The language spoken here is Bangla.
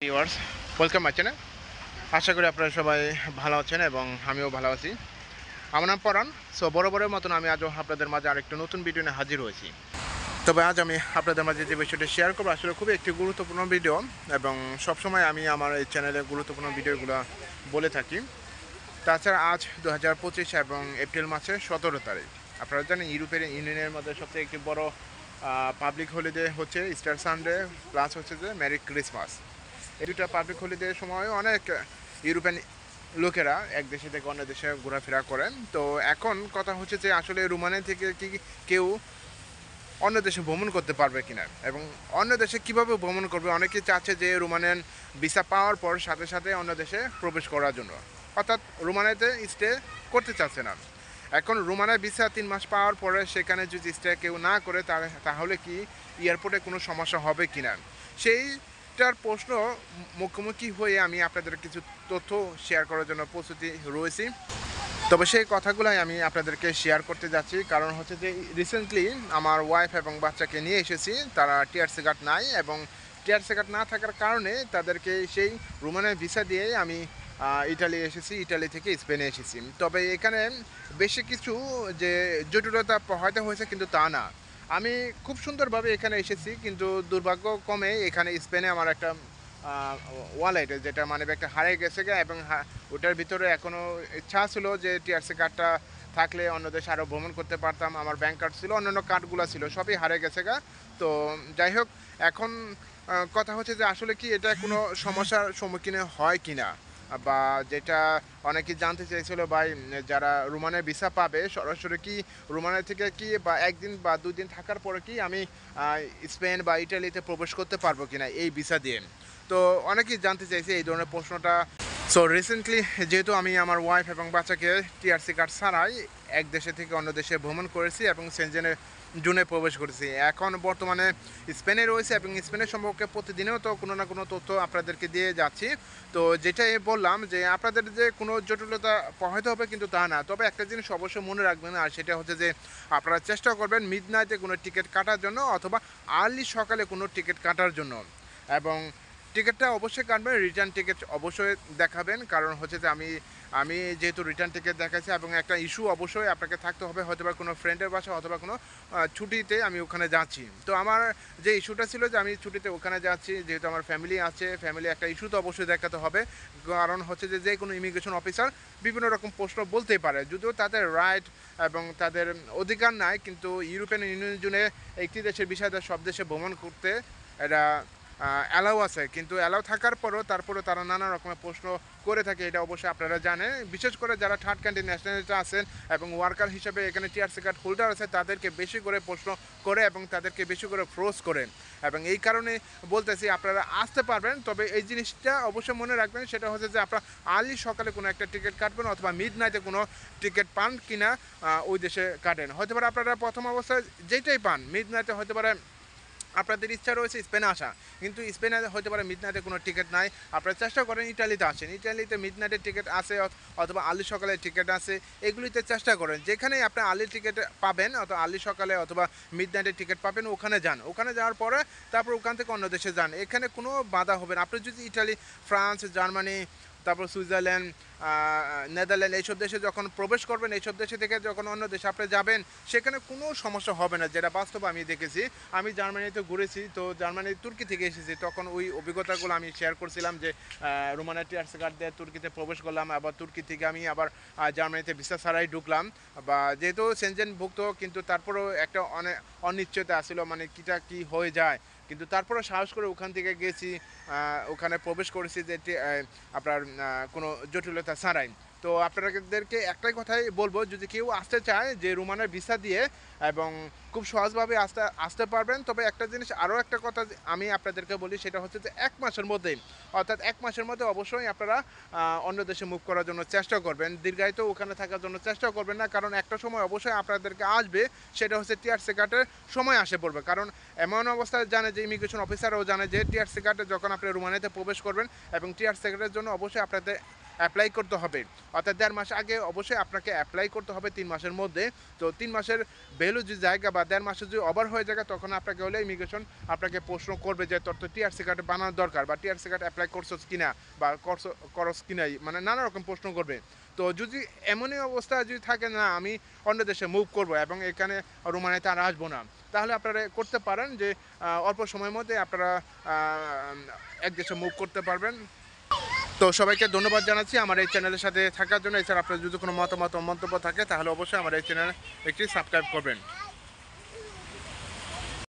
Viewers, welcome my channel. আশা করি আপনারা সবাই ভালো আছেন এবং আমিও ভালো আছি। আমার নাম পরাণ। বরাবরের মতন আমি আজও আপনাদের মাঝে আরেকটি নতুন ভিডিও নিয়ে হাজির হয়েছি। তবে আজ আমি আপনাদের মাঝে যে বিষয়টি শেয়ার করবো আসলে খুবই একটি গুরুত্বপূর্ণ ভিডিও এবং সবসময় আমি আমার এই চ্যানেলে গুরুত্বপূর্ণ ভিডিওগুলো বলে থাকি। তাছাড়া আজ 2025 এবং এপ্রিল মাসের 17 তারিখ। আপনারা জানেন ইউরোপের ইউনিয়নের মধ্যে সবথেকে একটি বড় পাবলিক হলিডে হচ্ছে ইস্টার সানডে, প্লাস হচ্ছে যে মেরি ক্রিসমাস। এই দুটা পাবলিক হলিডের সময় অনেক ইউরোপিয়ান লোকেরা এক দেশে থেকে অন্য দেশে ঘোরাফেরা করেন। তো এখন কথা হচ্ছে যে আসলে রোমানিয়া থেকে কি কেউ অন্য দেশে ভ্রমণ করতে পারবে কিনা এবং অন্য দেশে কিভাবে ভ্রমণ করবে। অনেকেই চাচ্ছে যে রোমানিয়ান ভিসা পাওয়ার পর সাথে সাথে অন্য দেশে প্রবেশ করার জন্য, অর্থাৎ রোমানিয়াতে স্টে করতে চাচ্ছে না। এখন রোমানিয়া ভিসা 3 মাস পাওয়ার পরে সেখানে যদি স্টে কেউ না করে তাহলে কি এয়ারপোর্টে কোনো সমস্যা হবে কিনা, সেইটার প্রশ্ন মুখোমুখি হয়ে আমি আপনাদের কিছু তথ্য শেয়ার করার জন্য প্রস্তুতি রয়েছি। তবে সেই কথাগুলাই আমি আপনাদেরকে শেয়ার করতে যাচ্ছি, কারণ হচ্ছে যে রিসেন্টলি আমার ওয়াইফ এবং বাচ্চাকে নিয়ে এসেছি। তারা টিআরসি কার্ড নাই এবং টিআরসি কার্ড না থাকার কারণে তাদেরকে সেই রোমানিয়ার ভিসা দিয়ে আমি ইটালি এসেছি, ইটালি থেকে স্পেনে এসেছি। তবে এখানে বেশি কিছু যে জটিলতা পোহাতে হয়েছে কিন্তু তা না। আমি খুব সুন্দরভাবে এখানে এসেছি, কিন্তু দুর্ভাগ্যক্রমে এখানে স্পেনে আমার একটা ওয়ালেট, যেটা মানে একটা হারিয়ে গেছে এবং ওটার ভিতরে এখনও ইচ্ছা ছিল যে টিআরসি কার্ডটা থাকলে অন্য দেশে আরও ভ্রমণ করতে পারতাম। আমার ব্যাংক কার্ড ছিল, অন্যান্য কার্ডগুলো ছিল, সবই হারিয়ে গেছে তো যাই হোক, এখন কথা হচ্ছে যে আসলে কি এটা কোনো সমস্যার সম্মুখীন হয় কি না, বা যেটা অনেকেই জানতে চেয়েছিল ভাই, যারা রোমানিয়ার ভিসা পাবে সরাসরি কি রোমানিয়া থেকে কি বা একদিন বা 2 দিন থাকার পরে কি আমি স্পেন বা ইটালিতে প্রবেশ করতে পারবো কিনা এই ভিসা দিয়ে। তো অনেকেই জানতে চাইছে এই ধরনের প্রশ্নটা। রিসেন্টলি যেহেতু আমি আমার ওয়াইফ এবং বাচ্চাকে টিআরসি কার্ড ছাড়াই এক দেশে থেকে অন্য দেশে ভ্রমণ করেছি এবং সেনজেনের জুনে প্রবেশ করেছি, এখন বর্তমানে স্পেনে রয়েছে এবং স্পেনের সম্পর্কে প্রতিদিনেও তো কোনো না কোনো তথ্য আপনাদেরকে দিয়ে যাচ্ছি। তো যেটাই বললাম যে আপনাদের যে কোনো জটিলতা পোহাতে হবে কিন্তু তা না। তবে একটা জিনিস অবশ্যই মনে রাখবেন, আর সেটা হচ্ছে যে আপনারা চেষ্টা করবেন মিডনাইটে কোনো টিকিট কাটার জন্য অথবা আর্লি সকালে কোনো টিকিট কাটার জন্য, এবং টিকিটটা অবশ্যই কাটবেন, রিটার্ন টিকিট অবশ্যই দেখাবেন। কারণ হচ্ছে যে আমি আমি যেহেতু রিটার্ন টিকিট দেখাচ্ছি এবং একটা ইস্যু অবশ্যই আপনাকে থাকতে হবে, হয়তো বা কোনো ফ্রেন্ডের বাসা অথবা কোনো ছুটিতে আমি ওখানে যাচ্ছি। তো আমার যে ইস্যুটা ছিল যে আমি ছুটিতে ওখানে যাচ্ছি, যেহেতু আমার ফ্যামিলি আছে, ফ্যামিলি একটা ইস্যু তো অবশ্যই দেখাতে হবে। কারণ হচ্ছে যে কোনো ইমিগ্রেশন অফিসার বিভিন্ন রকম প্রশ্ন বলতেই পারে, যদিও তাদের রাইট এবং তাদের অধিকার নাই, কিন্তু ইউরোপিয়ান ইউনিয়ন জুড়ে একটি দেশের বিষয়ে সব দেশে ভ্রমণ করতে এটা অ্যালাউ আছে, কিন্তু অ্যালাউ থাকার পরও তারপরেও তারা নানা রকমের প্রশ্ন করে থাকে, এটা অবশ্যই আপনারা জানেন। বিশেষ করে যারা থার্ড কান্ট্রি ন্যাশনালিটি আছেন এবং ওয়ার্কার হিসেবে এখানে টিআরসি কার্ড হোল্ডার আছে, তাদেরকে বেশি করে প্রশ্ন করে এবং তাদেরকে বেশি করে ফোর্স করেন। এবং এই কারণে বলতেছি আপনারা আসতে পারবেন, তবে এই জিনিসটা অবশ্যই মনে রাখবেন, সেটা হচ্ছে যে আপনারা আর্লি সকালে কোনো একটা টিকিট কাটবেন অথবা মিড নাইটে কোনো টিকিট পান কিনা ওই দেশে কাটেন। হয়তো পারে আপনারা প্রথম অবস্থায় যেটাই পান, মিড নাইটে হতে পারে আপনাদের ইচ্ছা রয়েছে স্পেনে আসা, কিন্তু স্পেনে হতে পারে মিডনাইটে কোনো টিকিট নাই, আপনারা চেষ্টা করেন ইটালিতে আসেন, ইটালিতে মিডনাইটের টিকিট আছে অথবা আর্লি সকালে টিকিট আছে, এগুলিতে চেষ্টা করেন যেখানেই আপনি আর্লি টিকিট পাবেন অথবা আর্লি সকালে অথবা মিডনাইটের টিকিট পাবেন ওখানে যান। ওখানে যাওয়ার পরে তারপর ওখান থেকে অন্য দেশে যান, এখানে কোনো বাধা হবে না। আপনি যদি ইটালি, ফ্রান্স, জার্মানি, তারপর সুইজারল্যান্ড, নেদারল্যান্ড এইসব দেশে যখন প্রবেশ করবেন, এইসব দেশে থেকে যখন অন্য দেশে আপনি যাবেন, সেখানে কোনো সমস্যা হবে না, যেটা বাস্তব আমি দেখেছি। আমি জার্মানিতে ঘুরেছি, তো জার্মানি তুর্কি থেকে এসেছি, তখন ওই অভিজ্ঞতাগুলো আমি শেয়ার করছিলাম যে রোমানিয়া টিআরসি কার্ড দিয়ে তুর্কিতে প্রবেশ করলাম, আবার তুর্কি থেকে আমি আবার জার্মানিতে ভিসা ছাড়াই ঢুকলাম, বা যেহেতু সেনজেনভুক্ত, কিন্তু তারপরেও একটা অনিশ্চয়তা আসছিল, মানে কিটা কি হয়ে যায়, কিন্তু তারপরে সাহস করে ওখান থেকে গেছি, ওখানে প্রবেশ করেছি যে আপনার কোনো জটিলতা ছাড়াই। তো আপনাদেরকে একটাই কথাই বলবো, যদি কেউ আসতে চায় যে রোমানের ভিসা দিয়ে এবং খুব সহজভাবে আসতে পারবেন, তবে একটা জিনিস আরও একটা কথা আমি আপনাদেরকে বলি, সেটা হচ্ছে যে 1 মাসের মধ্যেই, অর্থাৎ 1 মাসের মধ্যে অবশ্যই আপনারা অন্য দেশে মুভ করার জন্য চেষ্টা করবেন, দীর্ঘায়িত ওখানে থাকার জন্য চেষ্টা করবেন না। কারণ একটা সময় অবশ্যই আপনাদেরকে আসবে, সেটা হচ্ছে টিআরসি কার্ডের সময় আসে পড়বে। কারণ এমন অবস্থায় জানে যে ইমিগ্রেশন অফিসারও জানে যে টিআরসি কার্ডে যখন আপনি রোমানিয়াতে প্রবেশ করবেন এবং টিআরসি কার্ডের জন্য অবশ্যই আপনাদের অ্যাপ্লাই করতে হবে। অর্থাৎ 1.5 মাস আগে অবশ্যই আপনাকে অ্যাপ্লাই করতে হবে 3 মাসের মধ্যে। তো 3 মাসের ভ্যালু যে জায়গা বা 1.5 মাসে যদি ওভার হয়ে যায় তখন আপনাকে হলে ইমিগ্রেশন আপনাকে প্রশ্ন করবে যে তোর তো টিআরসি কার্ড বানানো দরকার বা টিআরসি কার্ড অ্যাপ্লাই করছস কিনা বা করস কিনা, মানে নানা রকম প্রশ্ন করবে। তো যদি এমনই অবস্থা যদি থাকে না আমি অন্য দেশে মুভ করব এবং এখানে রোমানিয়াতে আর আসবো না, তাহলে আপনারা করতে পারেন যে অল্প সময়ের মধ্যে আপনারা এক দেশে মুভ করতে পারবেন। তো সবাইকে ধন্যবাদ জানাচ্ছি আমার এই চ্যানেলের সাথে থাকার জন্য। এছাড়া আপনার যদি কোনো মতামত ও মন্তব্য থাকে তাহলে অবশ্যই আমার এই চ্যানেলে একটি সাবস্ক্রাইব করবেন।